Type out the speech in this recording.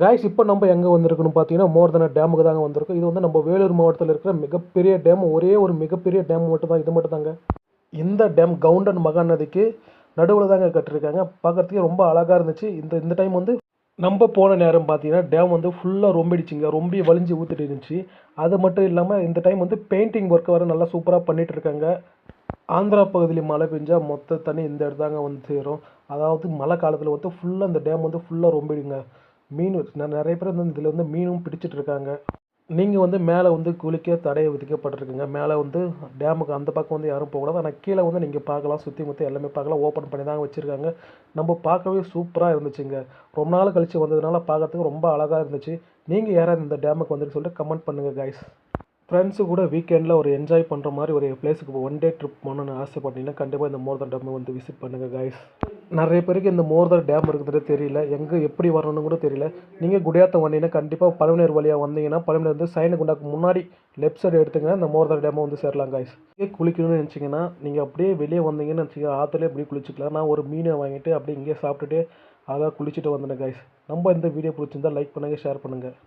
Guys இப்போ நம்ம எங்கே வந்திருக்கணும் பார்த்தீங்கன்னா மோர்தன டேமுக்கு தாங்க வந்திருக்கோம். இது வந்து நம்ம வேலூர் மாவட்டத்தில் இருக்கிற மிகப்பெரிய டேம். ஒரே ஒரு மிகப்பெரிய டேம் மட்டும் தான், இது மட்டும் தாங்க. இந்த டேம் கவுண்டன் மகாநதிக்கு நடுவில் தாங்க கட்டிருக்காங்க. பார்க்கறதுக்கே ரொம்ப அழகாக இருந்துச்சு. இந்த இந்த டைம் வந்து நம்ம போன நேரம் பார்த்தீங்கன்னா டேம் வந்து ஃபுல்லாக ரொம்பிடுச்சுங்க. ரொம்ப வலிஞ்சு ஊற்றிட்டு இருந்துச்சு. அது மட்டும் இல்லாமல் இந்த டைம் வந்து பெயிண்டிங் ஒர்க் வர நல்லா சூப்பராக பண்ணிட்டு இருக்காங்க. ஆந்திரா பகுதியில் மழை பெஞ்சா மொத்த தண்ணி இந்த இடத்தாங்க வந்து சேரும். அதாவது மழை காலத்தில் வந்து ஃபுல்லாக இந்த டேம் வந்து ஃபுல்லாக ரொம்பிடுங்க. மீன் நிறைய பேர் வந்து இதில் வந்து மீனும் பிடிச்சிட்டு இருக்காங்க. நீங்கள் வந்து மேலே வந்து குளிக்க தடை விதிக்கப்பட்டிருக்குங்க. மேலே வந்து டேமுக்கு அந்த பக்கம் வந்து யாரும் போகக்கூடாது. ஆனால் கீழே வந்து நீங்கள் பார்க்கலாம், சுற்றி முற்றி எல்லாமே பார்க்கலாம். ஓப்பன் பண்ணி தாங்க வச்சுருக்காங்க. நம்ம பார்க்கவே சூப்பராக இருந்துச்சுங்க. ரொம்ப நாள் கழித்து வந்ததுனால பார்க்கறதுக்கு ரொம்ப அழகாக இருந்துச்சு. நீங்கள் யாராவது இந்த டேமுக்கு வந்துட்டு சொல்லிட்டு கமெண்ட் பண்ணுங்கள் காய்ஸ். ஃப்ரெண்ட்ஸு கூட வீக்கெண்டில் ஒரு என்ஜாய் பண்ணுற மாதிரி ஒரு பிளேஸுக்கு ஒன் டே ட்ரிப் போகணுன்னு ஆசைப்பட்டீங்கன்னா கண்டிப்பாக இந்த மோர்தன் டேமை வந்து விசிட் பண்ணுங்கள் காய்ஸ். நிறைய பேருக்கு இந்த மோர்தன் டேம் இருக்கிறது தெரியல, எங்கே எப்படி வரணும்னு கூட தெரியல. நீங்கள் குடியாத்தம் வந்தீங்கன்னா கண்டிப்பாக பழமநேர் வழியாக வந்தீங்கன்னா பழமநேர் வந்து சைனகுண்டாக்கு முன்னாடி லெஃப்ட் சைடு எடுத்துங்க, இந்த மோர்தன் டேமை வந்து சேரலாம் காய்ஸ். இங்கே குளிக்கணும்னு நினச்சிங்கன்னா நீங்கள் அப்படியே வெளியே வந்தீங்கன்னு நினச்சிங்க, ஆற்றுலேயே அப்படியே குளிச்சிக்கலாம். நான் ஒரு மீனை வாங்கிட்டு அப்படியே இங்கேயே சாப்பிட்டுட்டு அழகாக குளிச்சுட்டு வந்தேன் காய்ஸ். நம்ம இந்த வீடியோ பிடிச்சிருந்தா லைக் பண்ணுங்கள், ஷேர் பண்ணுங்கள்.